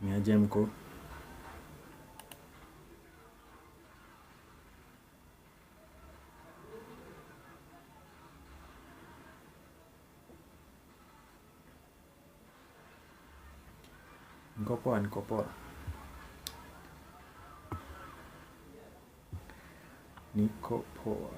Niaje mko? Niko poa, niko poa. Niko poa.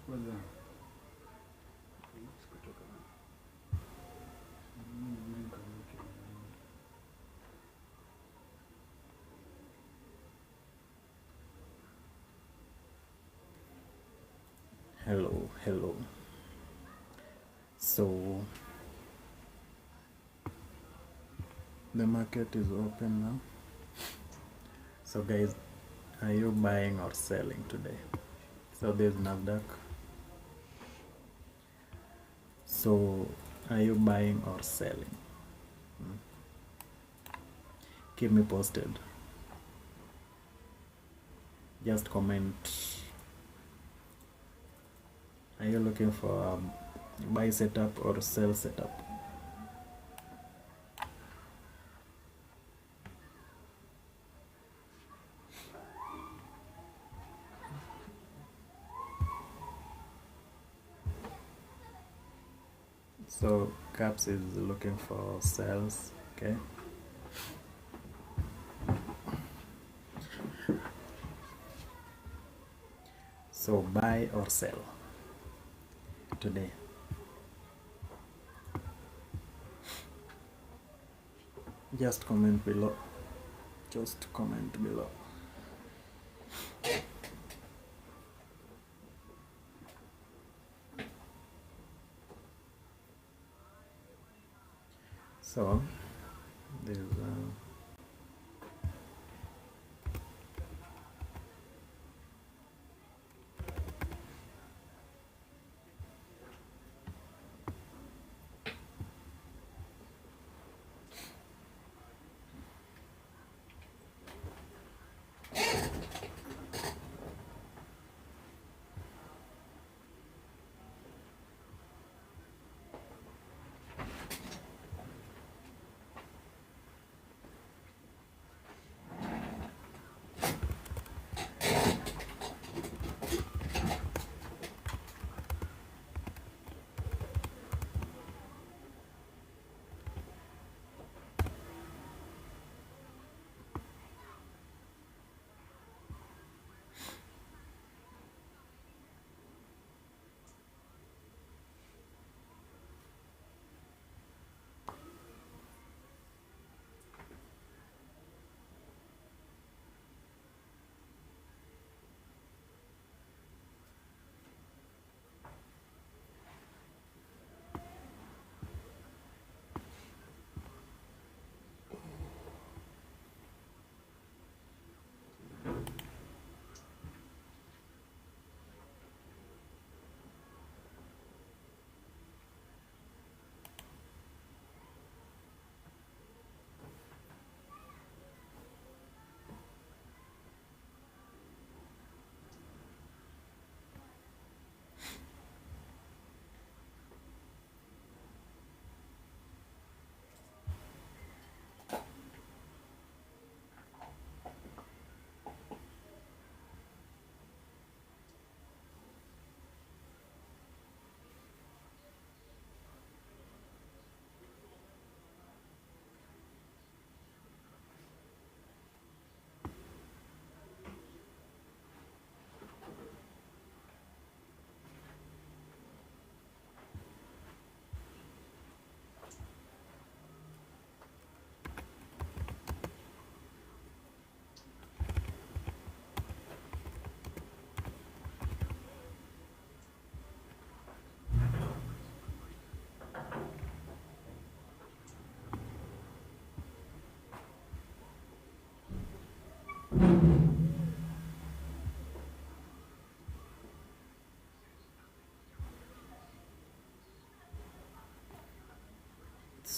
Hello. So the market is open now. So guys, are you buying or selling today? So there's Nasdaq. So are you buying or selling? Keep me posted. Just comment. Are you looking for a buy setup or sell setup? So Caps is looking for sales, okay? So buy or sell today. Just comment below. Just comment below. So there's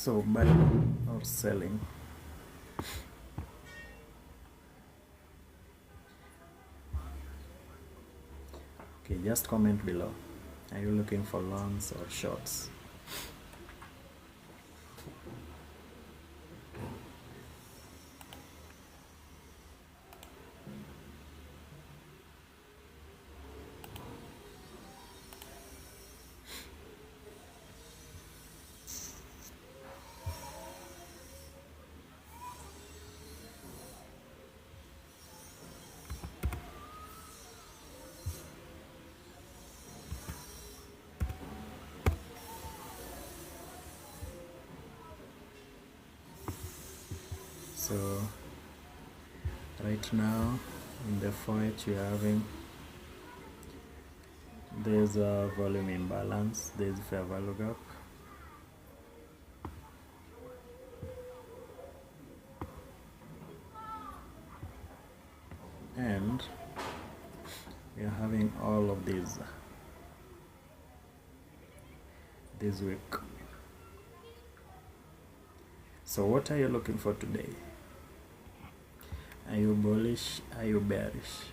so buy or selling. Okay, just comment below. Are you looking for longs or shorts? So right now in the 4H you're having, there's a volume imbalance, there's fair value gap, and we are having all of these this week. So what are you looking for today? Are you bullish? Are you bearish?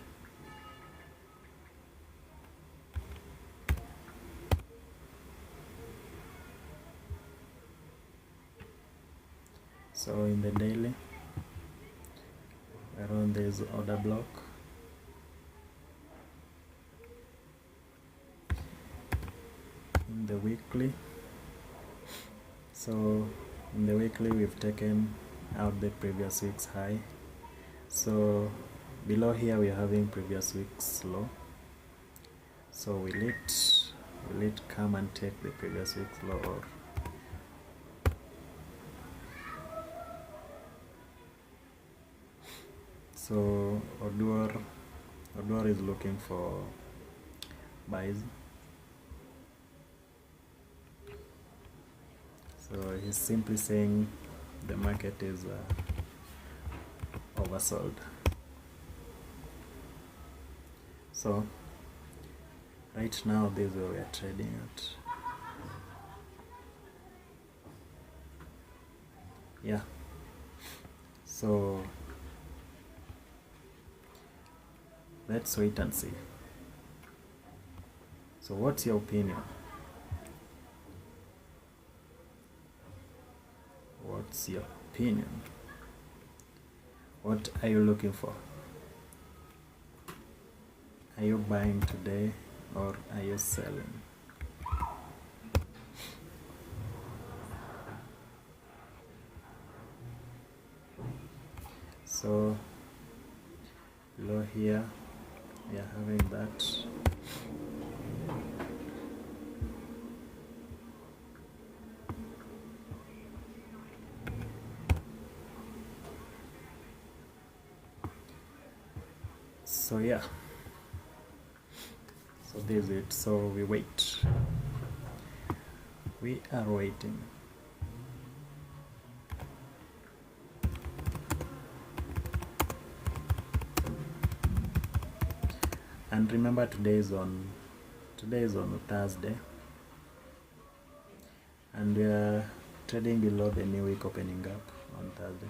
So in the daily, we're on this order block. In the weekly, so in the weekly we've taken out the previous week's high. So below here we're having previous week's low. So will it come and take the previous week's low, or so Odwar is looking for buys. So he's simply saying the market is oversold. So right now this is where we are trading at. Yeah. So let's wait and see. So what's your opinion? What's your opinion? What are you looking for? Are you buying today or are you selling? So below here we are having that. So yeah, so this is it. So we wait. We are waiting. And remember today is on Thursday, and we are trading below the new week opening up on Thursday.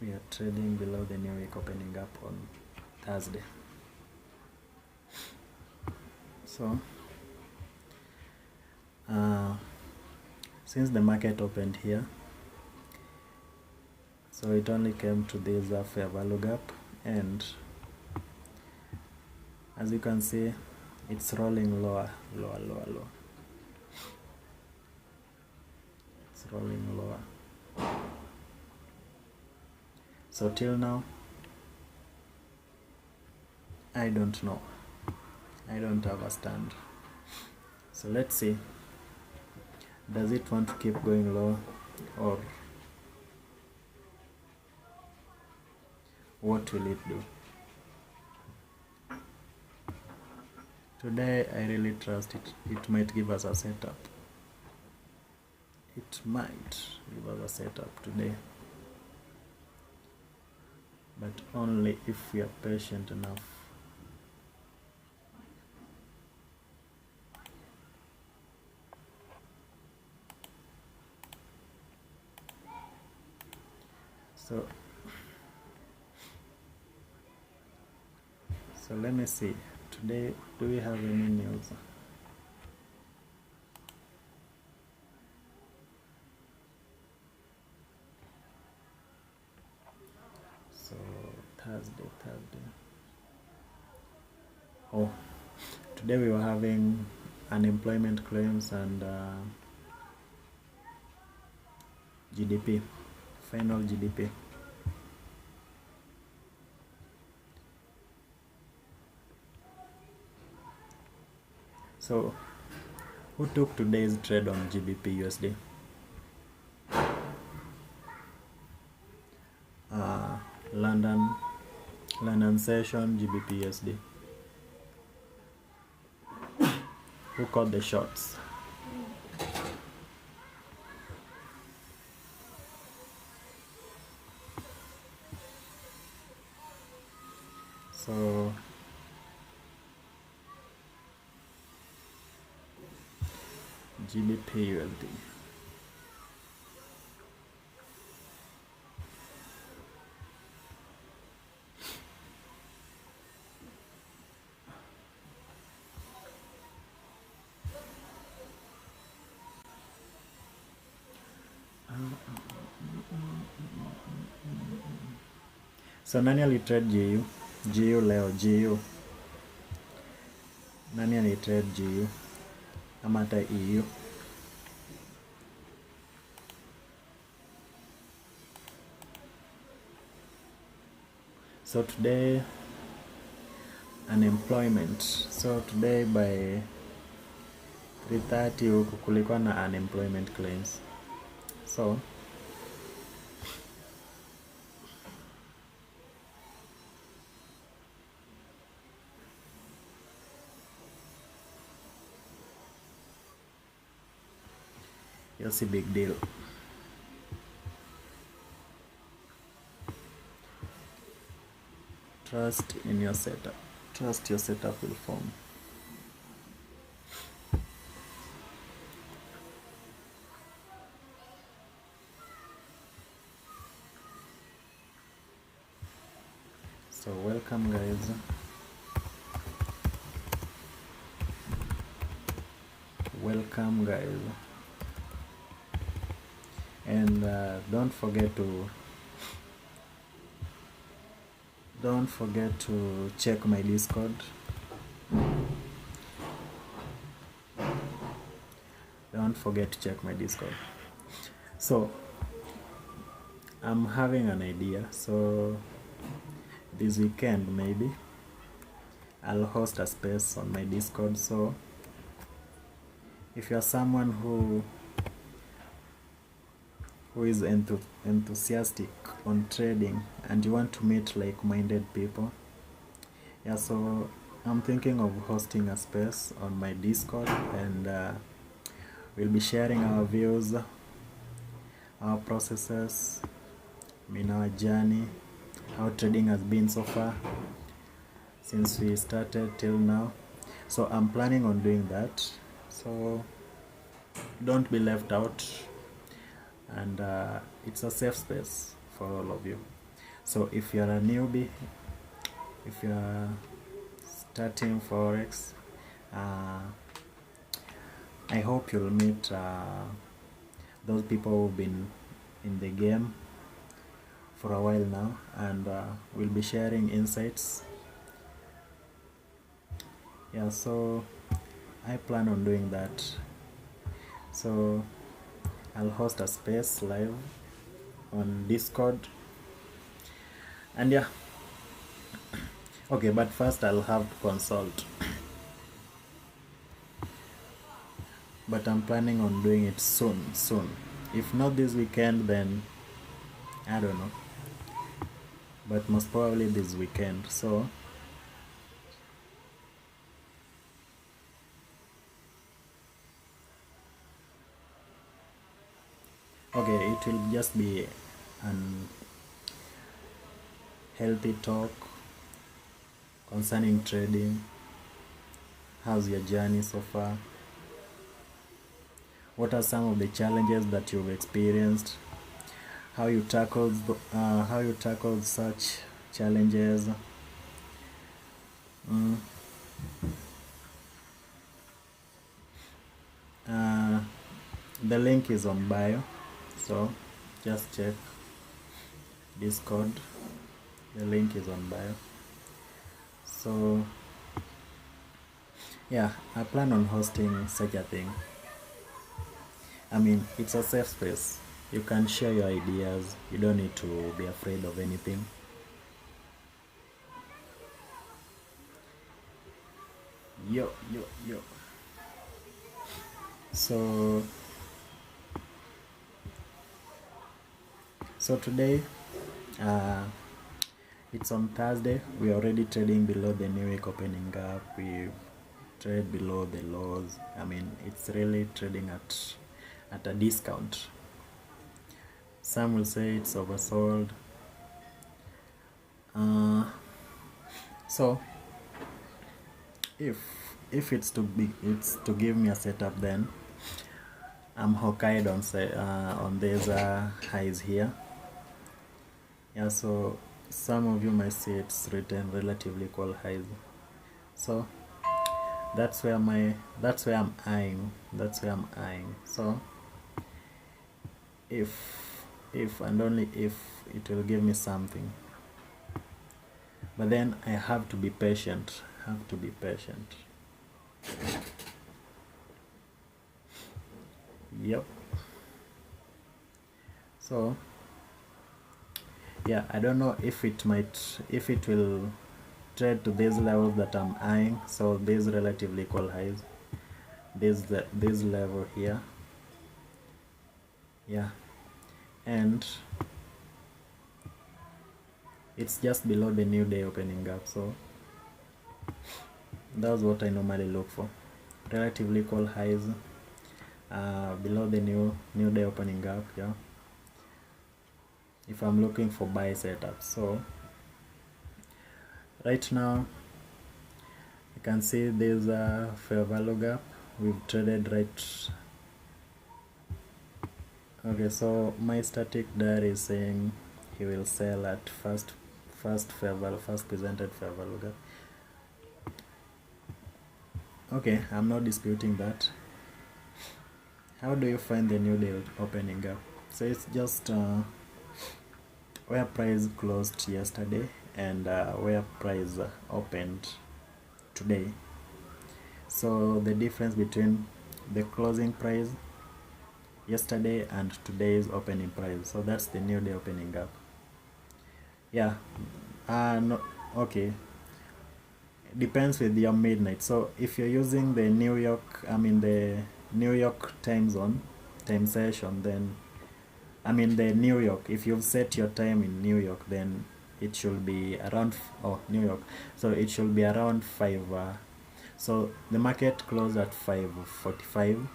We are trading below the new week opening up on Thursday. So since the market opened here, so it only came to this fair value gap, and as you can see it's rolling lower. It's rolling lower. So till now I don't know, I don't have a stand. So let's see, does it want to keep going low, or what will it do? Today I really trust it might give us a setup. It might give us a setup today, but only if we are patient enough. So let me see, today do we have any news? So Thursday. Oh, today we were having unemployment claims and GDP, final GDP. So Who took today's trade on GBP USD? London session GBP USD. Who called the shots? So GBP USD. So nani alitrade GU? GU leo, GU. Nani alitrade GU? Ama hata EU? So today, unemployment. So today by 3:30 huku kulikuwa na unemployment claims. So it's a big deal. Trust in your setup. Trust your setup will form. So welcome guys. Welcome guys. And don't forget to check my Discord. Don't forget to check my Discord. So I'm having an idea. So this weekend maybe I'll host a space on my Discord. So if you're someone who is enthusiastic on trading and you want to meet like-minded people, yeah, so I'm thinking of hosting a space on my Discord, and we'll be sharing our views, our processes, our journey, how trading has been so far since we started till now. So I'm planning on doing that, so don't be left out, and it's a safe space for all of you. So if you're a newbie, if you're starting Forex, I hope you'll meet those people who've been in the game for a while now, and we'll be sharing insights. Yeah, so I plan on doing that. So I'll host a space live on Discord, and yeah, okay, but first I'll have to consult, but I'm planning on doing it soon. If not this weekend, then I don't know, but most probably this weekend. So okay, it will just be an healthy talk concerning trading. How's your journey so far? What are some of the challenges that you've experienced? How you tackled such challenges? The link is on bio, so just check Discord. The link is on bio. So yeah, I plan on hosting such a thing. I mean, it's a safe space. You can share your ideas. You don't need to be afraid of anything. Yo. So today, it's on Thursday. We are already trading below the new week opening gap. We trade below the lows. I mean, it's really trading at a discount. Some will say it's oversold. So if it's to give me a setup, then I'm Hokkaido on these highs here. Yeah, so some of you might say it's written relatively equal highs. So that's where I'm eyeing. So if and only if it will give me something. But then I have to be patient. Yep. So yeah, I don't know if it will trade to these levels that I'm eyeing. So these relatively equal highs, this level here, yeah, and it's just below the new day opening gap. So that's what I normally look for, relatively equal highs below the new day opening gap, yeah, if I'm looking for buy setups. So right now you can see there's a fair value gap. We've traded right. Okay, so my static diary is saying he will sell at first presented fair value gap. Okay, I'm not disputing that. How do you find the new day opening gap? So it's just where price closed yesterday and where price opened today. So the difference between the closing price yesterday and today's opening price, so that's the new day opening gap. Yeah, no, okay, depends with your midnight. So if you're using the New York time zone, time session, then the New York, if you've set your time in New York, then it should be around New York, so it should be around 5. So the market closed at 5:45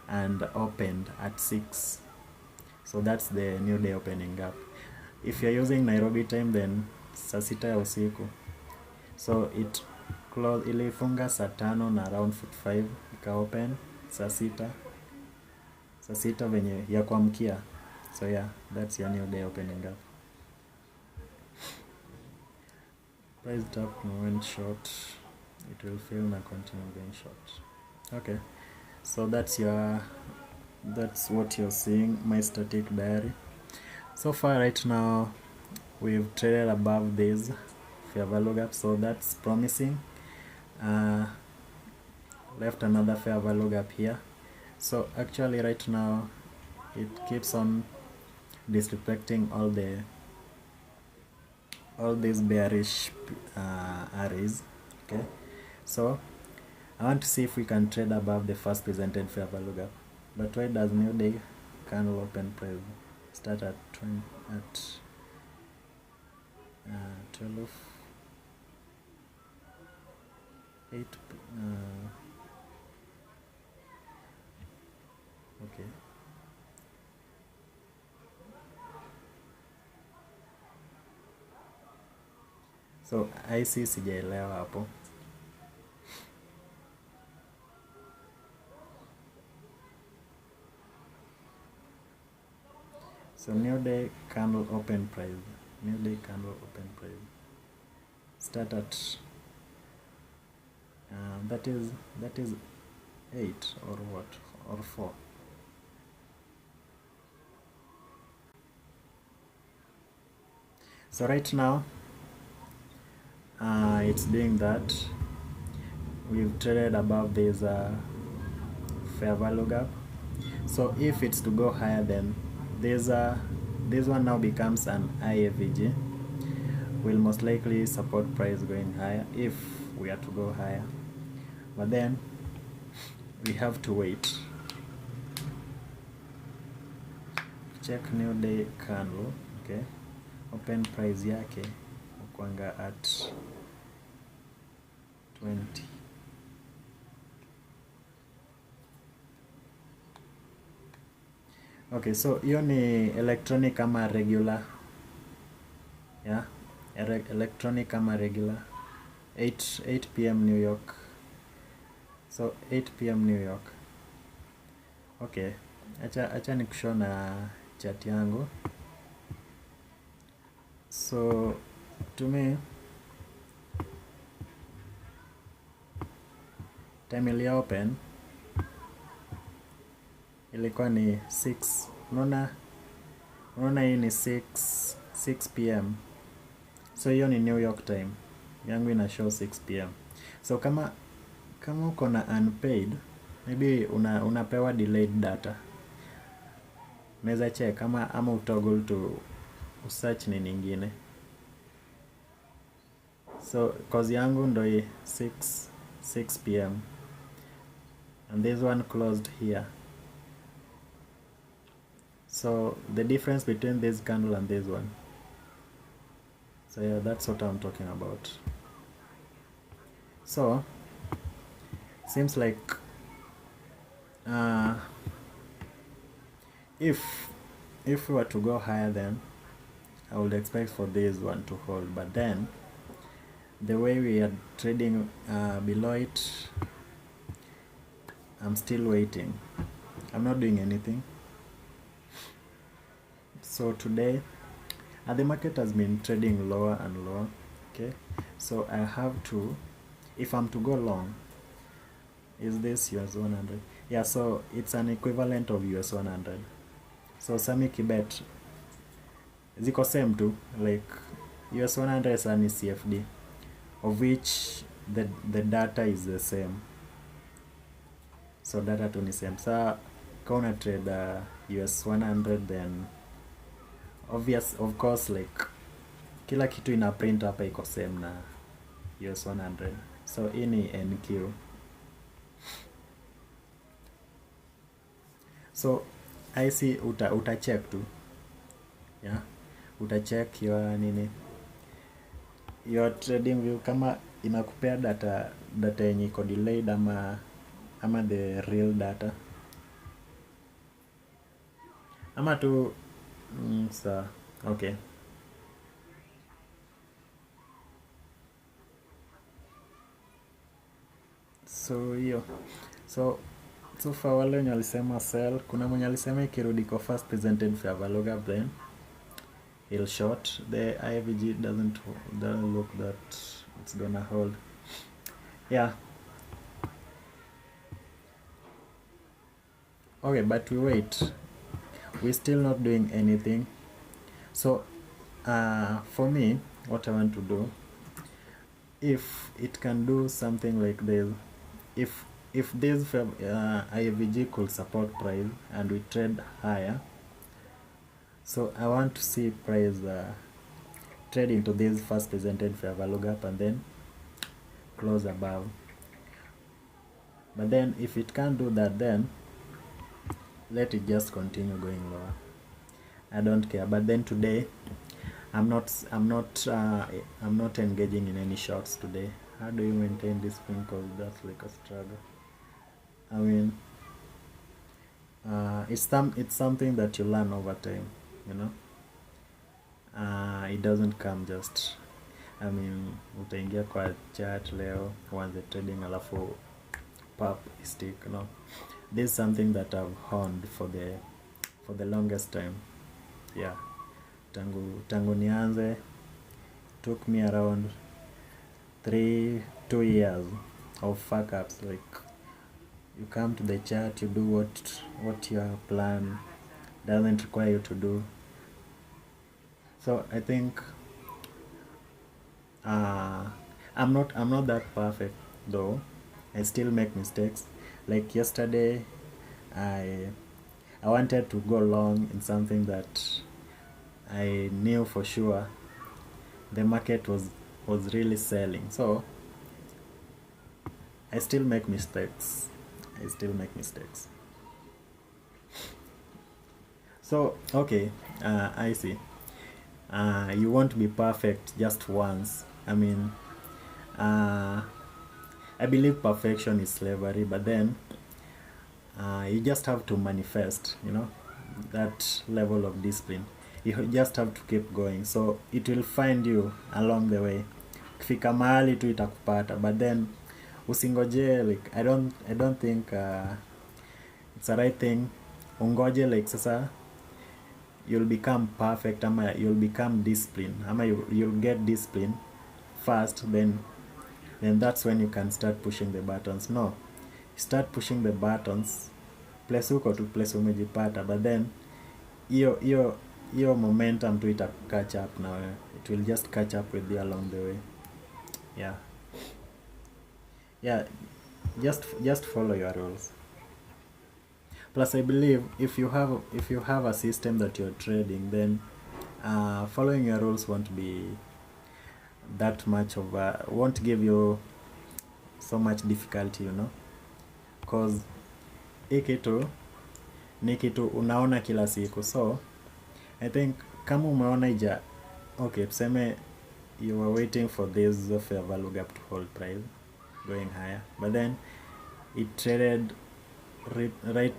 and opened at 6. So that's the new day opening gap. If you're using Nairobi time, then saa sita ya usiku. So it closed, ilifunga saa 5 na around 45 ika open saa sita venye ya kuamkia. So yeah, that's your new day opening up. Price up and went short. It will fail and continue going short. Okay, so that's what you're seeing, my static diary. So far right now we've traded above this fair value gap, so that's promising. Left another fair value gap here. So actually right now it keeps on disrespecting all these bearish arrays. Okay, so I want to see if we can trade above the first presented fair value gap. But why does new day candle open price start at 12 8 okay, so I see sijaelewa hapo. So new day candle open price, start at that is 8 or what, or 4. So right now it's doing that. We've traded above this fair value gap. So if it's to go higher, then this one now becomes an IAVG, will most likely support price going higher if we are to go higher. But then we have to wait. check new day candle. Okay, open price yake ukwanga at 20. Okay, so hiyo ni electronic ama regular? Yeah, electronic kama regular. 8 p.m. New York. So 8 p.m. New York. Okay, acha nikushona chat yangu. So to me, time ili open ilikuwa ni 6. Unaona hii ni 6 p.m. So hiyo ni New York time. Yangu ina show 6 p.m. So kama uko na unpaid, maybe unapewa delayed data. Unaweza check ama utoggle to search ni nyingine. So cause yangu ndo 6 p.m. and this one closed here. So the difference between this candle and this one. So yeah, that's what I'm talking about. So seems like if we were to go higher, then I would expect for this one to hold, but then the way we are trading below it, I'm still waiting. I'm not doing anything. So today the market has been trading lower and lower. Okay, so I have to, if I'm to go long, is this US 100? Yeah, so it's an equivalent of US 100. So Sami Kibet ziko same too, like US 100 is an CFD, of which the data is the same. So data to ni same. So kona trade US 100, then of course, like kila kitu ina print hapa iko same na US 100. So hii ni NQ. So I see uta check tu. Yeah, uta check your your trading view kama inakupea data yenye iko delayed ama the real data ama tu so okay. So hiyo so for wale wenye walisema sell, kuna mwenye alisema ikirudi kwa first presented fair value gap, then he'll short. The IVG doesn't look that it's gonna hold. Yeah, okay, but we wait, we're still not doing anything. So for me, what I want to do, if it can do something like this, if this IVG could support price and we trade higher, so I want to see price trading to this first presented fair value gap and then close above. But then if it can't do that, then let it just continue going lower. I don't care. But then today I'm not engaging in any shorts today. How do you maintain this thing? Because that's like a struggle. I mean, it's something that you learn over time, you know. It doesn't come just, I mean, utaingia kwa chat leo uanze trading alafu pop stick, you know. This is something that I've honed for the longest time. Yeah, tangu nianze, took me around 2 years of fuck ups. Like, you come to the chat, you do what your plan doesn't require you to do. So I think I'm not that perfect though. I still make mistakes. Like yesterday, I wanted to go long in something that I knew for sure the market was really selling. So I still make mistakes. So okay, I see. You won't be perfect just once. I mean, I believe perfection is slavery, but then you just have to manifest, that level of discipline. You just have to keep going, so it will find you along the way. Kifika mahali tu itakupata, but then usingoje, like I don't think it's the right thing. Ungoje like sasa you'll become perfect, ama you'll become disciplined, ama you'll get discipline first, then that's when you can start pushing the buttons. No, start pushing the buttons place huko tu, place umejipata, but then hiyo momentum tu ita catch up na wewe. It will just catch up with you along the way. Yeah, just follow your rules. Plus I believe if you have a system that you're trading, then following your rules won't be that much of won't give you so much difficulty, because hii kitu ni kitu unaona kila siku. So I think kama umeona okay, tuseme you were waiting for this fair value gap to hold price going higher, but then it traded right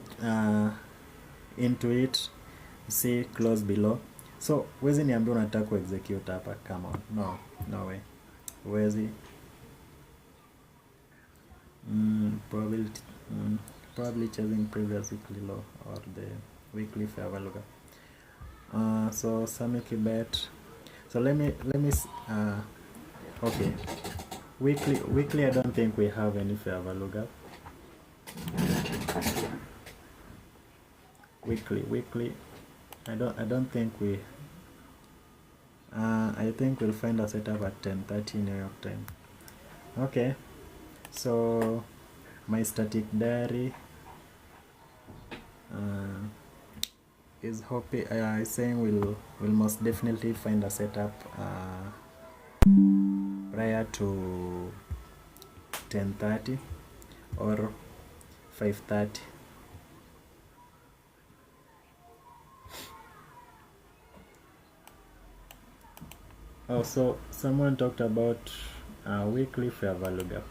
into it, see close below. So wezi niambia unataka ku execute hapa? Come on, no way, wezi. Probably chasing previous weekly low or the weekly fair value gap. So Samiki bet. So let me okay, weekly I don't think we have any fair value gap. Weekly I don't think we I think we'll find a setup at 10:30 New York time. Okay, so my static diary is saying we'll most definitely find a setup prior to 10:30 or 5:30. Oh, so someone talked about weekly fair value gap.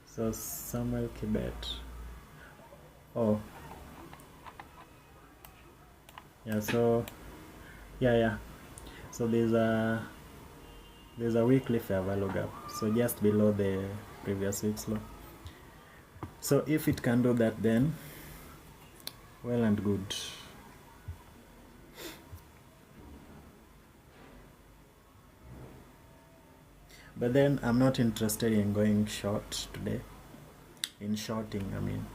So Samuel Kibet. Oh, yeah. So yeah. So there's a weekly fair value gap. So just below the previous week's low. So if it can do that, then well and good. But then I'm not interested in going short today. In shorting, I mean,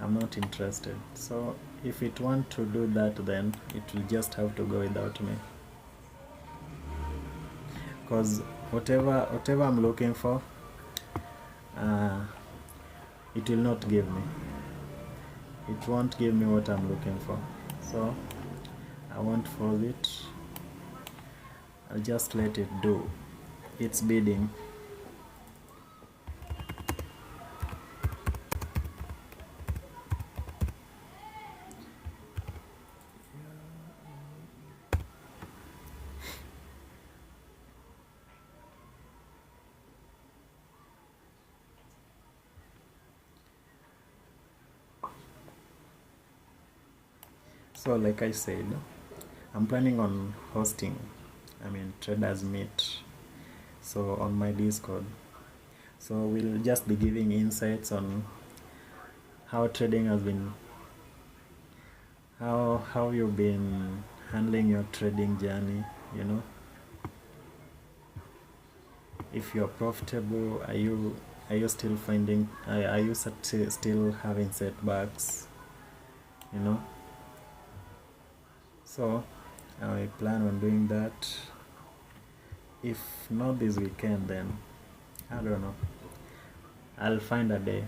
I'm not interested. So if it want to do that, then it will just have to go without me. Because whatever I'm looking for, it will not give me. It won't give me what I'm looking for. So I won't force it. I'll just let it do its bidding. So like I said, I'm planning on hosting, traders meet, so on my Discord. So we'll just be giving insights on how trading has been, how you've been handling your trading journey, if you're profitable, are you still finding, are you still having setbacks, So I plan on doing that. If not this weekend, then I don't know, I'll find a day.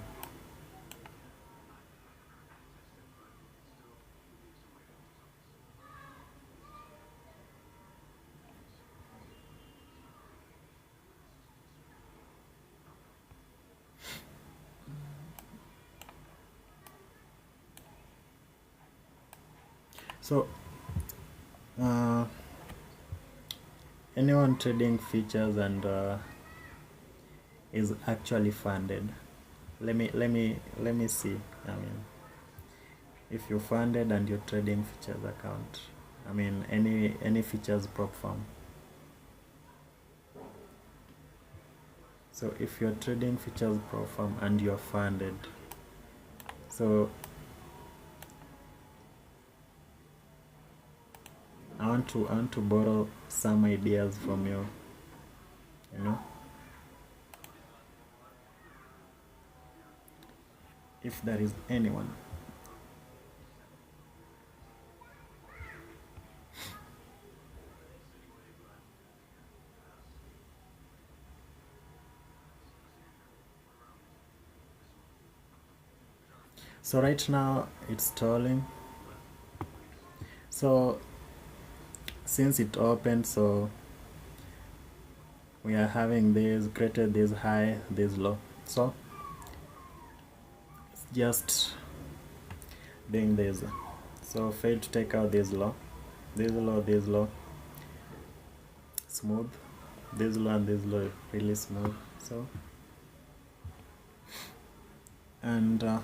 So anyone trading futures and is actually funded. Let me see. I mean, if you're funded and you're trading futures account, I mean any futures prop firm. So if you're trading futures prop firm and you're funded, so I want to borrow some ideas from you, you know. If there is anyone. So right now it's stalling. So since it opened, so we are having this created this high, this low. So it's just doing this. So failed to take out this low, this low, this low, smooth, this low and this low, really smooth. So and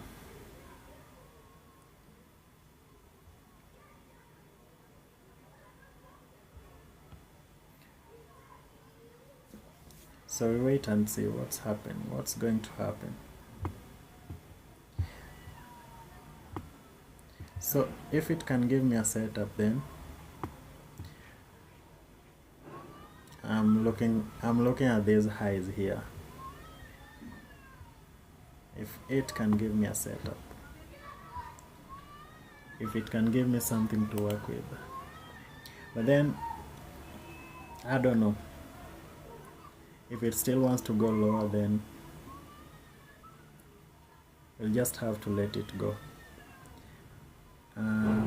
so we wait and see what's happening, what's going to happen. So if it can give me a setup, then I'm looking at these highs here. If it can give me a setup, if it can give me something to work with, but then I don't know. If it still wants to go lower, then we'll just have to let it go.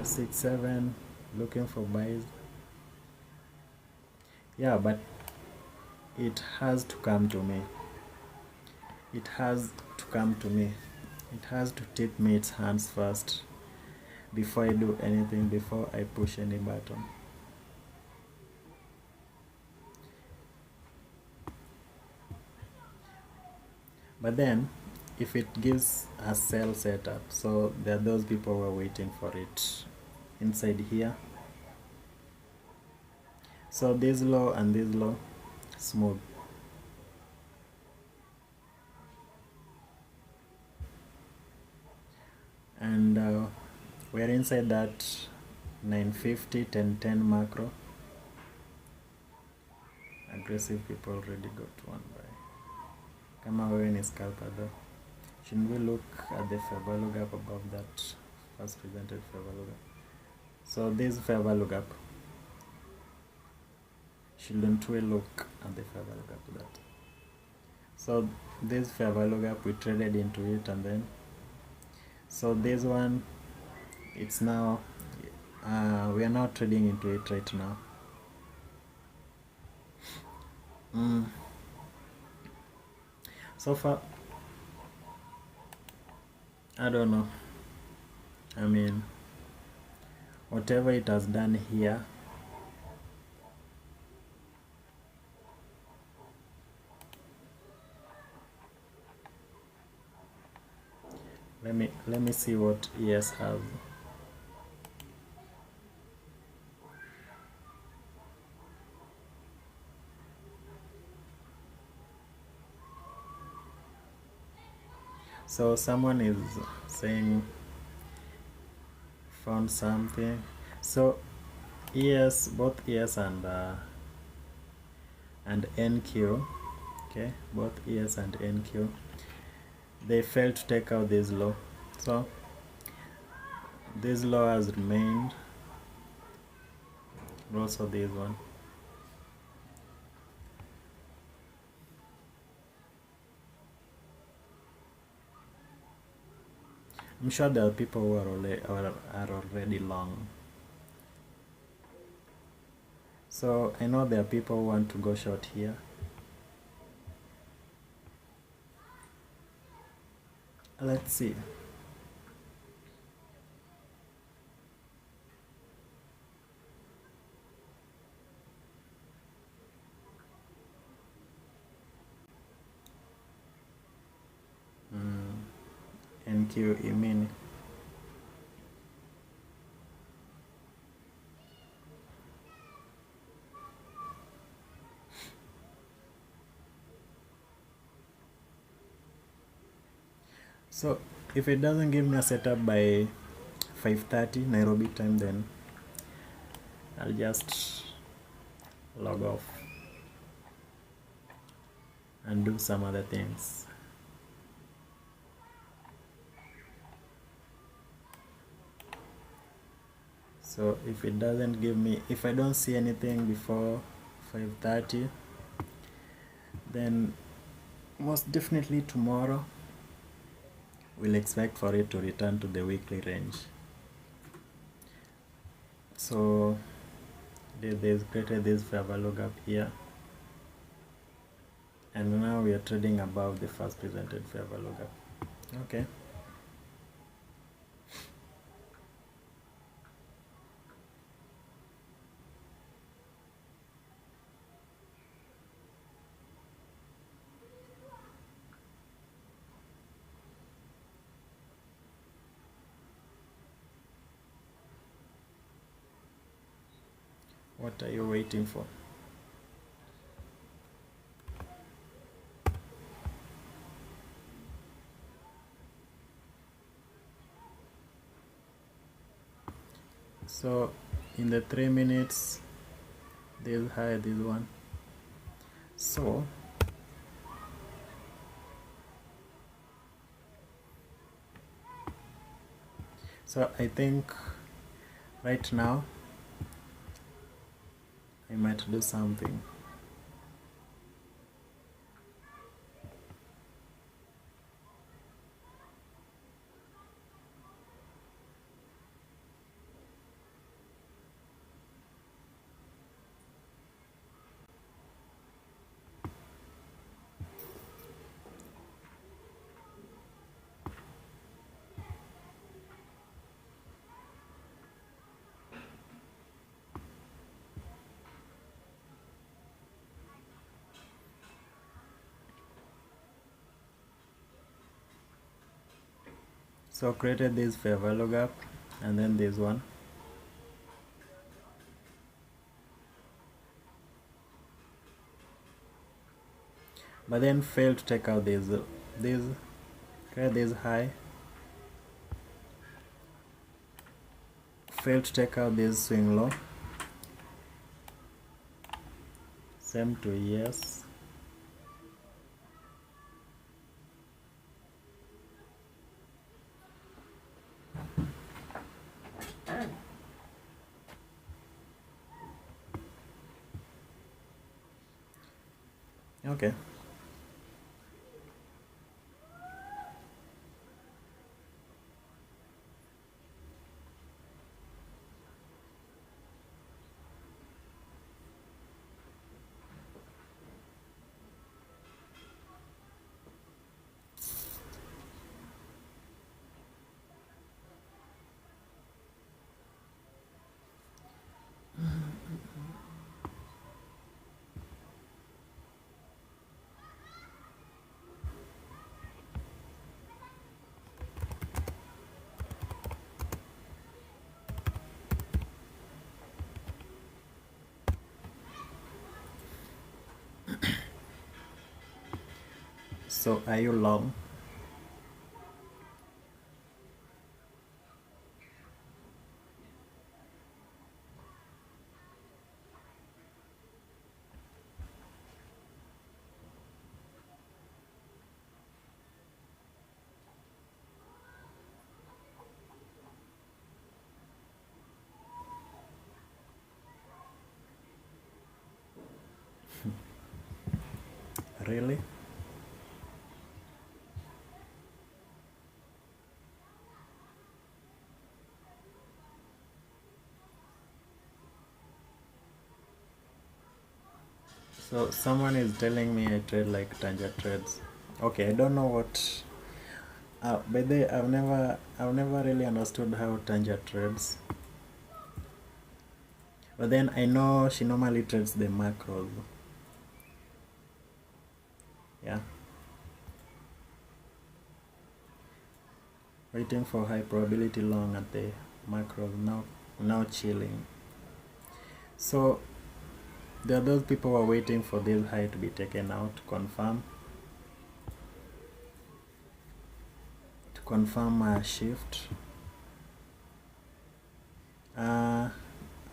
6 7 looking for buys. Yeah, but it has to come to me. It has to come to me. It has to tip me its hands first before I do anything, before I push any button. But then if it gives a sell setup, so there are those people who are waiting for it inside here. So this low and this low, smooth. And we're inside that 950 1010 macro. Aggressive people already got one buy. Kama wewe ni scalper though, shouldn't we look at the fair value gap above that first presented fair value gap? So this fair value gap, shouldn't we look at the fair value gap that? So this fair value gap, we traded into it, and then so this one, it's now we are now trading into it right now. So far, I don't know. I mean, whatever it has done here, let me see what ES has. So someone is saying found something. So ES, both ES and NQ, okay, both ES and NQ, they failed to take out this low. So this low has remained, also this one. I'm sure there are people who are already long. So I know there are people who want to go short here. Let's see. thank you Imini. So if it doesn't give me a setup by 5:30 Nairobi time, then I'll just log off and do some other things. So if it doesn't give me, if I don't see anything before 5:30, then most definitely tomorrow we'll expect for it to return to the weekly range. So they've created this fair value gap here, and now we are trading above the first presented fair value gap. Okay. What are you waiting for? So in the 3 minutes, this high, this one. So I think right now I might do something. So created this fair value gap, and then this one. But then failed to take out this high, failed to take out this swing low, same to yes. Okay. So are you long? Really? So someone is telling me I trade like Tanja trades. Okay, I don't know what. By the way, I've never really understood how Tanja trades. But then I know she normally trades the macros. Yeah. waiting for high probability long at the macros, now chilling. So there are those people who are waiting for this high to be taken out to confirm a shift.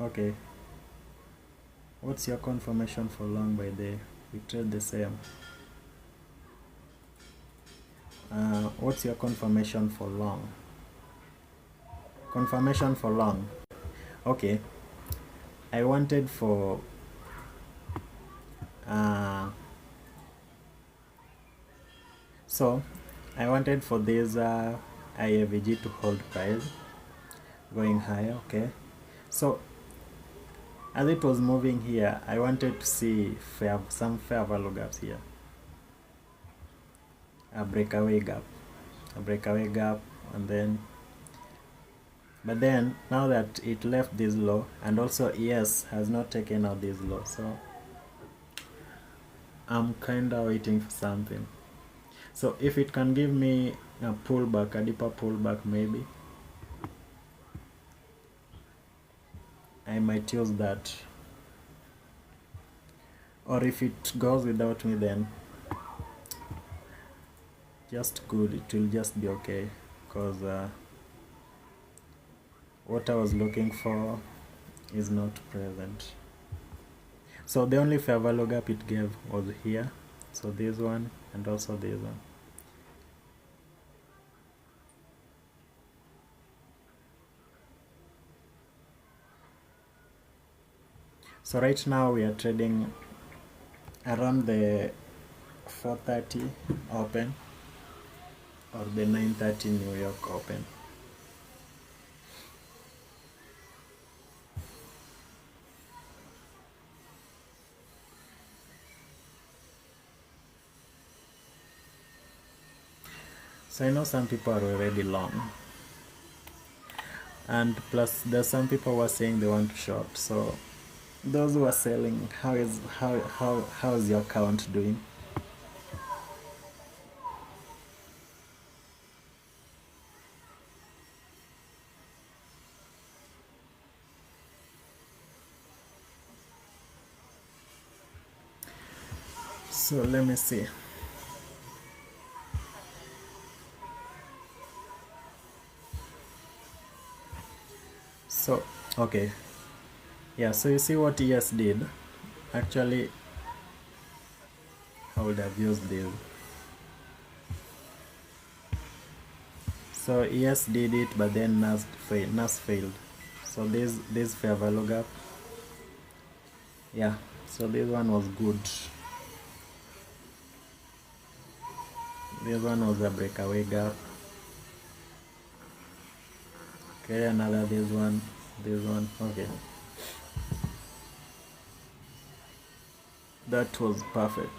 Okay, what's your confirmation for long? By the we trade the same. What's your confirmation for long? Confirmation for long. Okay, I wanted for so I wanted for this IAVG to hold price going higher. Okay, so as it was moving here, I wanted to see some fair value gaps here, a breakaway gap, and then but then now that it left this low, and also ES has not taken out this low, so I'm kinda waiting for something. So if it can give me a pullback, a deeper pullback, maybe I might use that. Or if it goes without me, then just good, it will just be okay, because what I was looking for is not present. So the only fair value gap it gave was here, so this one and also this one. So right now we are trading around the 4:30 open or the 9:30 New York open. So I know some people are already long, and plus there's some people who are saying they want to short. So those who are selling, how is your account doing? So let me see. So okay, yeah, so you see what ES did. Actually, I would have used this. So ES did it, but then NAS failed. So this fair value gap, yeah, so this one was good. This one was a breakaway gap. Okay, another this one, okay. That was perfecto.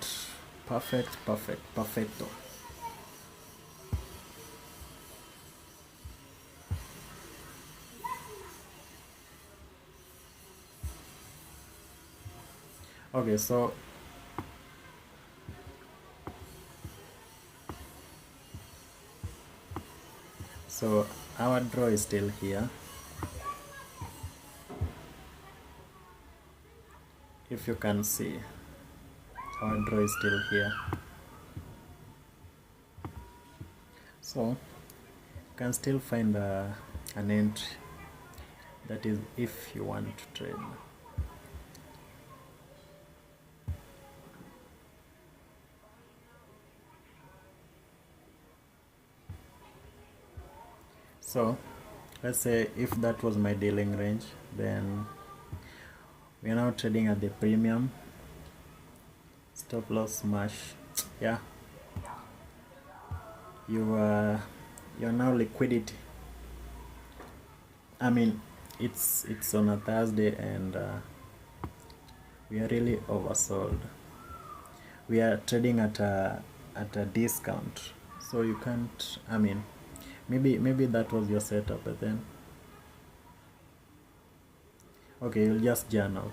Okay, so our draw is still here. If you can see, our draw is still here. So you can still find an entry. That is if you want to trade. So let's say if that was my dealing range, then we are now trading at the premium. Stop loss smash. Yeah, you're now liquidity. I mean, it's on a Thursday, and we are really oversold. We are trading at a discount, so you can't. I mean, maybe that was your setup, but then okay, you'll just journal.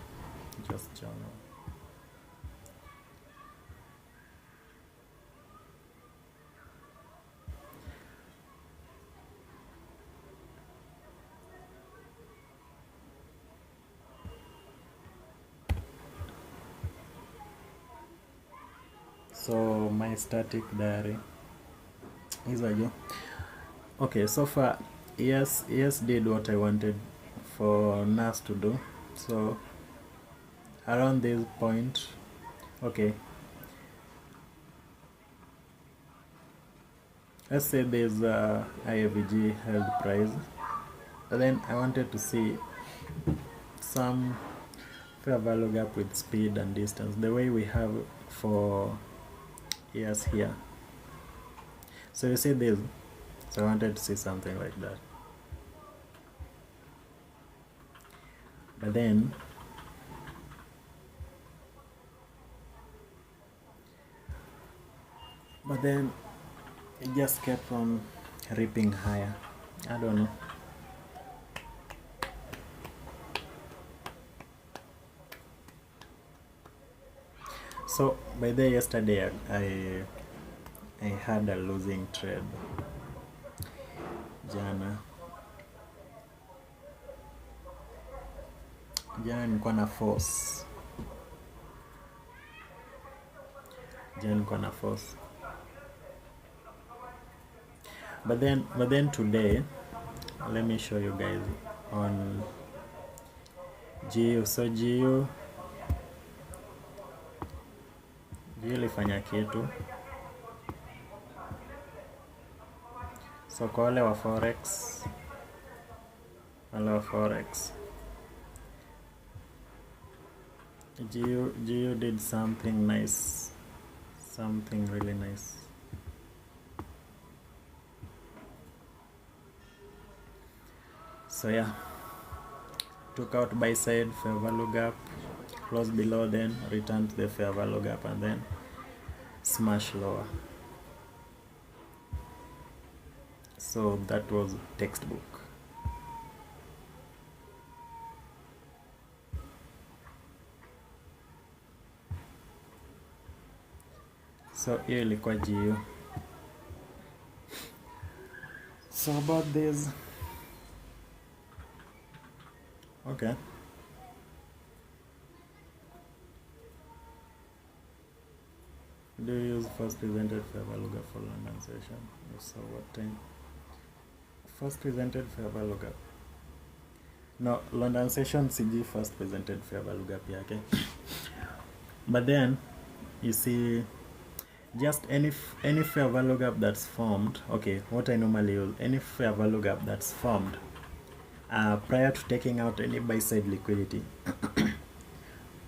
So my static diary is a okay. So far, yes, did what I wanted for NAS to do. So around this point, okay, let's say there's a IAVG held price, but then I wanted to see some fair value gap with speed and distance, the way we have for years here. So you see this, so I wanted to see something like that. But then it just kept on ripping higher. I don't know. So by the yesterday I had a losing trade. Jana nilikuwa na force. But then today, let me show you guys on GU. So GU ilifanya kitu. So kwa wale wa forex, GU did something nice, something really nice. So yeah, took out buy side, fair value gap, close below, then return to the fair value gap, and then smash lower. So that was textbook. So hiyo ilikuwa GU. So about this, okay, do you use first presented fair value gap for London session? So what time? First presented fair value gap. No, London session CG first presented fair value gap, yeah, okay. But then you see, just any fair value gap that's formed, okay, what I normally use, any fair value gap that's formed prior to taking out any buy side liquidity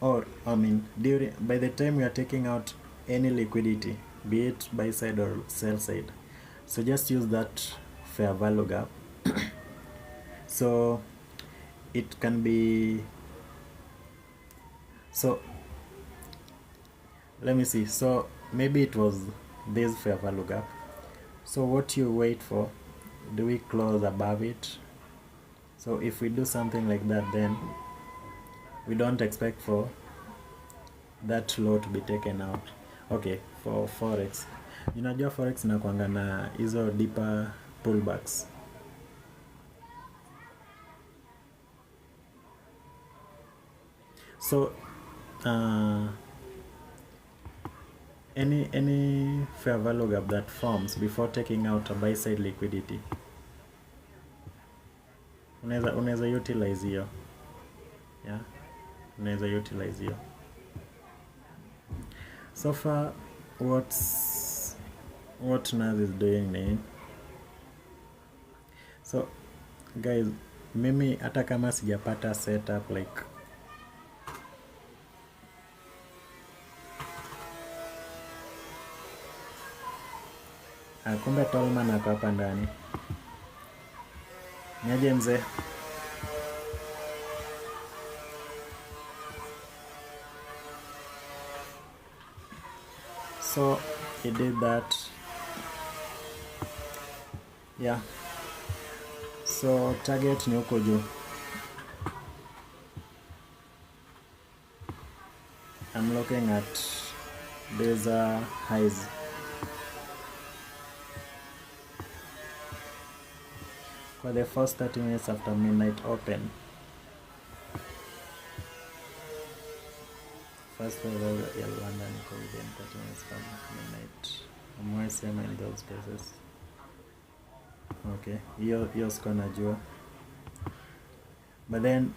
or I mean by the time we are taking out any liquidity, be it buy side or sell side, so just use that fair value gap. So it can be, so let me see, so maybe it was this fair value gap. So what you wait for, do we close above it? So if we do something like that, then we don't expect for that low to be taken out. Okay, for forex, unajua forex inakuanga na hizo deeper pullbacks. So any fair value gap that forms before taking out a buy side liquidity, unaweza utilize hiyo, yeah, unaweza utilize hiyo. So far what NAS is doing ni, so guys, mimi hata kama sijapata setup like kumbe Tolman ako hapa ndani. Niaje mzee? So he did that, yeah. So target ni huko juu. I'm looking at these highs. For the first 30 minutes after midnight open. First level ya London iko within 30 minutes from umesema in those places. Okay, hiyo siko najua. But then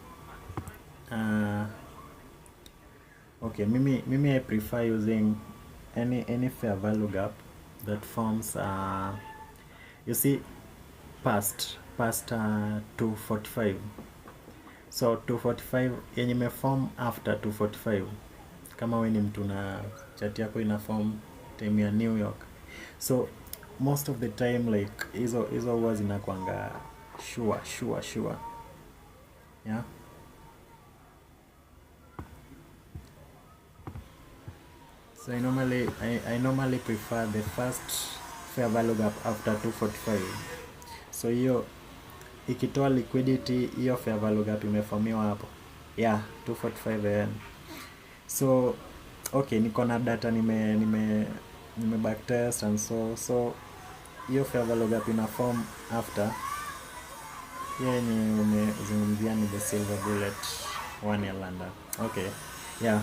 okay, mimi I prefer using any fair value gap that forms you see past 245. So 245 yenye imeform after 245, kama we ni mtu na chat yako ina form time ya New York, so most of the time like hizo huwa zinakwanga sure, yeah. So I normally prefer the first fair value gap after 245. So hiyo ikitoa liquidity, hiyo fair value gap imeformiwa hapo, yeah, 245 am. So okay, niko na data nime backtest and so hiyo fair value gap ina form after hiyo yenye umezungumzia ni the silver bullet one ya London. Okay, yeah,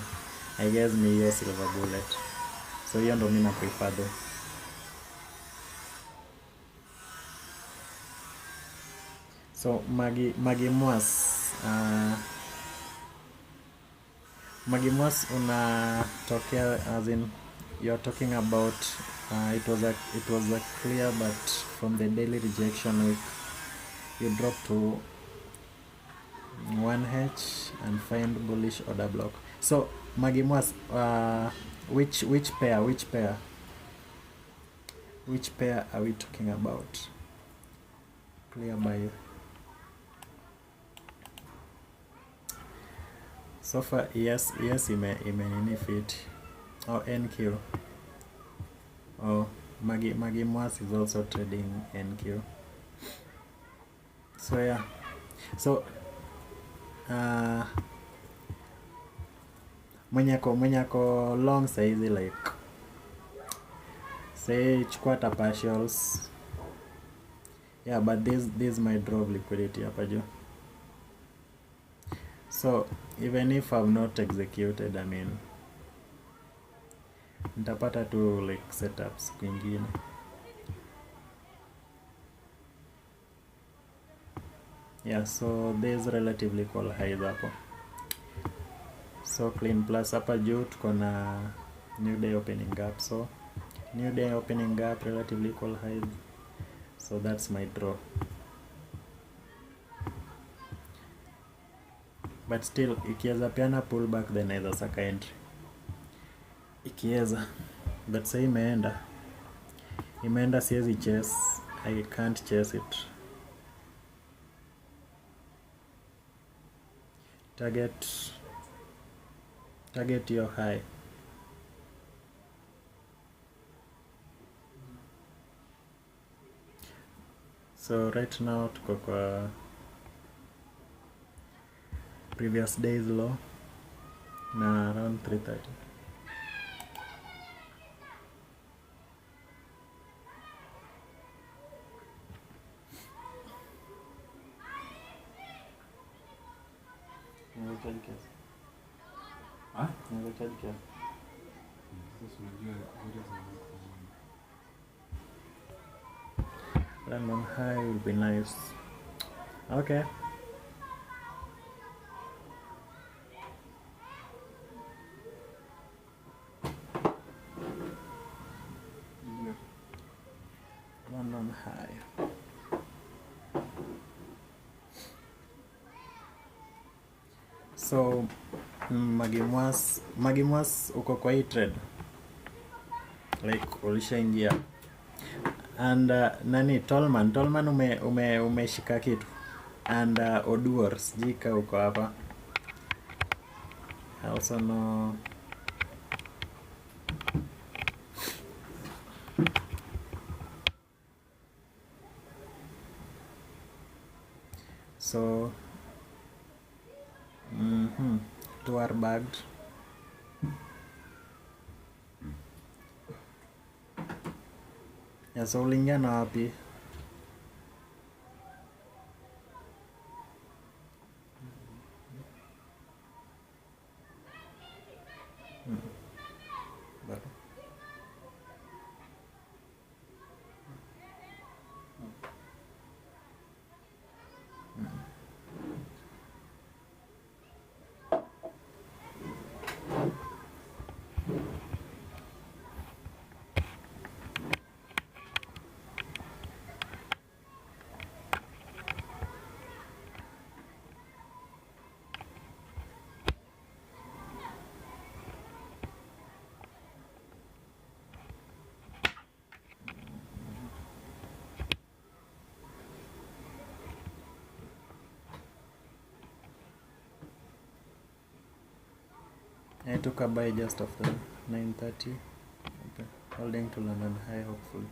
I guess ni hiyo silver bullet. So hiyo ndo mimi na prefer though. So Magimwas unatokea, as in you're talking about it was a clear, but from the daily rejection week you drop to 1H and find bullish order block. So Magimwas, which pair are we talking about? Clear by so far, yes, ime fit. Oh, NQ. Oh, Magimwas is also trading NQ. So yeah, so mwenyako long saizi, like say chukua ta partials, yeah, but this might drop liquidity hapa juu. So even if I've not executed, I mean nitapata tu like setups kwingine. Yeah, so there's relatively equal highs hapo. So clean plus hapa juu tuko na new day opening gap. So new day opening gap, relatively equal highs. So that's my draw. But still, ikiweza piana pullback, then either saka entry. Ikiweza, but say imeenda siwezi chase. I can't chase it. Target your high. So right now tuko kwa previous days low na around 330. London high will be nice. Okay. London high. So Magimwas uko kwa hii trade, like ulishaingia, and nani Tolman umeshika kitu, and Oduors jika uko hapa. I also know so two are bagged. Yeah, so uliingia na wapi? took a buy just after 9:30. Okay. Holding to London high, hopefully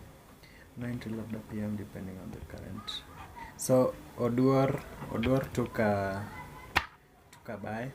9 till of the PM depending on the current. So Odwar took a buy.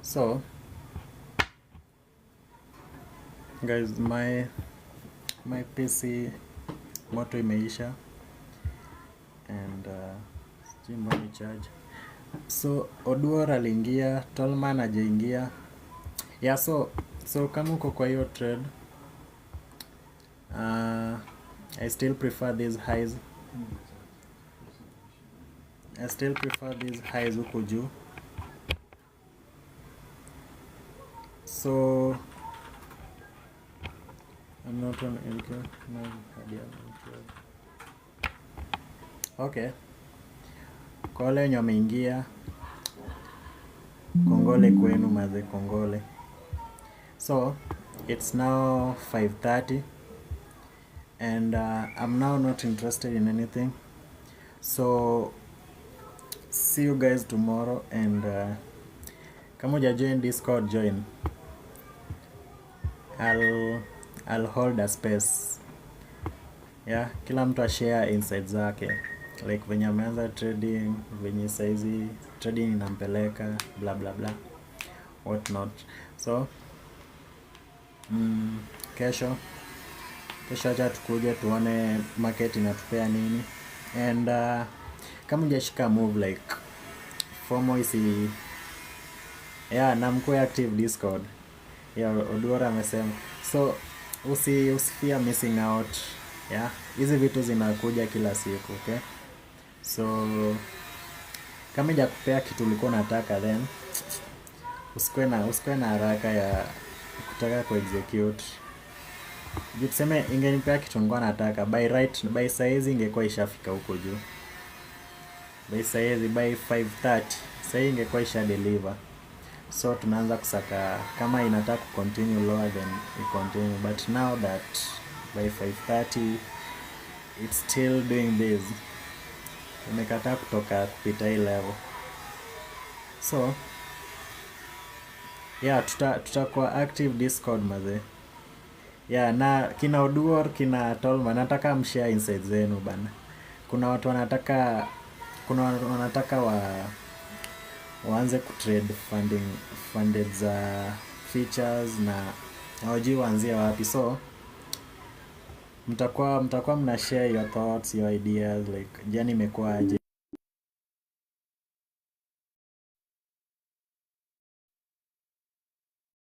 So guys, my PC moto imeisha and sijui charge. So Odwar aliingia, Tolman hajaingia. Yeah, so kama uko kwa hiyo trade, I still prefer these highs. Huko juu. So I'm not on LK. No, okay. Kwa wale wenye wameingia, kongole kwenu maze, kongole. So it's now 5:30 and I'm now not interested in anything. So see you guys tomorrow, and kama huja join Discord, join. I'll hold a space. Yeah, kila mtu share insights zake, like venye ameanza trading, venye saizi trading inampeleka, bla bla bla, what not. So kesho acha tukuje tuone market inatupea nini, and kama hujashika move, like FOMO isi, yeah, na mkue active Discord. Yeah, Odwara amesema. So usifia missing out. Yeah, hizi vitu zinakuja kila siku, okay? So kama hujakupea kitu ulikuwa unataka, then usikwe na haraka ya kutaka ku-execute. Tuseme ingenipea kitu nilikuwa nataka, by saizi ingekuwa ishafika huko juu. By saizi, by 5:30 sasa ingekuwa isha deliver. So tunaanza kusaka kama inataka continue lower, then we continue, but now that by 5:30 it's still doing this, imekataa kutoka kupita hii level. So yeah, tutakuwa active Discord maze. Yeah, na kina Odwar, kina Tolman, nataka mshare insights zenu bana. Kuna watu wanataka waanze kutrade funded za features na hawajui waanzie wapi. So mtakuwa mna share your thoughts, your ideas, like jani imekuwa aje.